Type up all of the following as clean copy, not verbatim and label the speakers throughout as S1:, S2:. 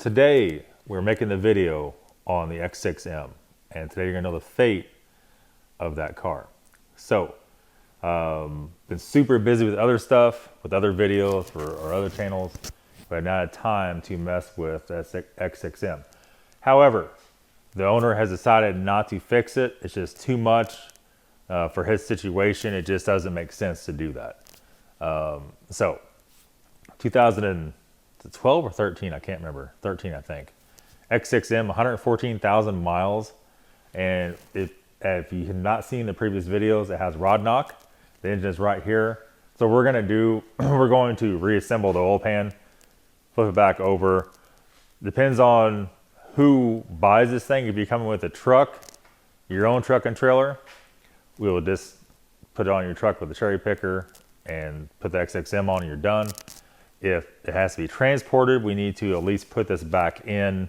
S1: Today we're making the video on the X6m, and today you're gonna know the fate of that car. So, been super busy with other stuff, with other videos for our other channels, but not had time to mess with the X6m. However, the owner has decided not to fix it. It's just too much for his situation. It just doesn't make sense to do that. So, 2012 or 13, I can't remember. 13, I think. X6m, 114,000 miles. And if you have not seen the previous videos, it has rod knock. The engine is right here. So we're going to reassemble the oil pan, flip it back over. Depends on who buys this thing. If you're coming with a truck, your own truck and trailer, we will just put it on your truck with a cherry picker and put the X6m on and you're done. If it has to be transported, we need to at least put this back in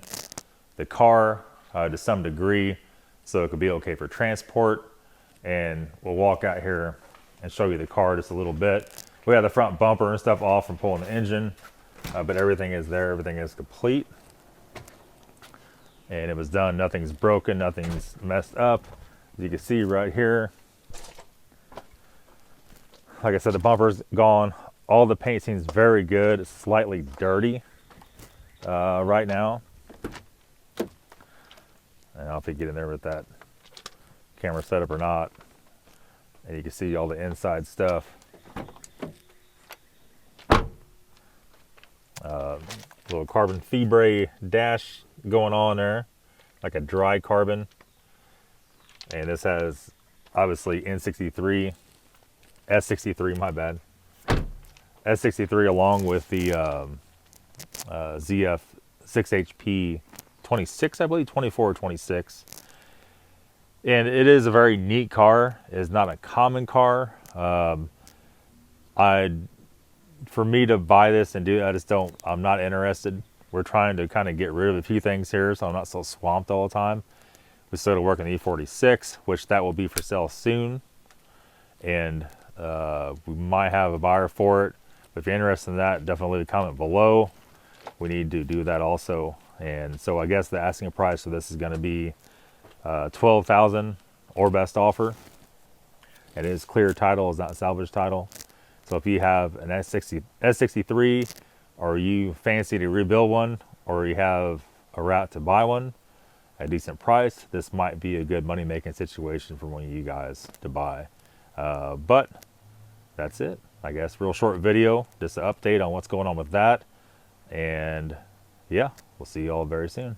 S1: the car to some degree so it could be okay for transport. And we'll walk out here and show you the car just a little bit. We have the front bumper and stuff off from pulling the engine, but everything is there, everything is complete. And it was done, nothing's broken, nothing's messed up. As you can see right here, like I said, the bumper's gone. All the paint seems very good. It's slightly dirty right now. I don't know if you get in there with that camera setup or not. And you can see all the inside stuff. Little carbon fibre dash going on there, like a dry carbon. And this has obviously N63, S63, my bad. S63 along with the ZF 6HP 26, I believe, 24 or 26. And it is a very neat car. It is not a common car. For me to buy this and do it, I'm not interested. We're trying to kind of get rid of a few things here so I'm not so swamped all the time. We started working the E46, which that will be for sale soon. And we might have a buyer for it. But if you're interested in that, definitely leave a comment below. We need to do that also. And so I guess the asking price for this is going to be $12,000 or best offer. It is clear title, it's not salvage title. So if you have an S63 or you fancy to rebuild one, or you have a route to buy one at a decent price, this might be a good money making situation for one of you guys to buy. But that's it, I guess. Real short video, just an update on what's going on with that. And yeah, we'll see you all very soon.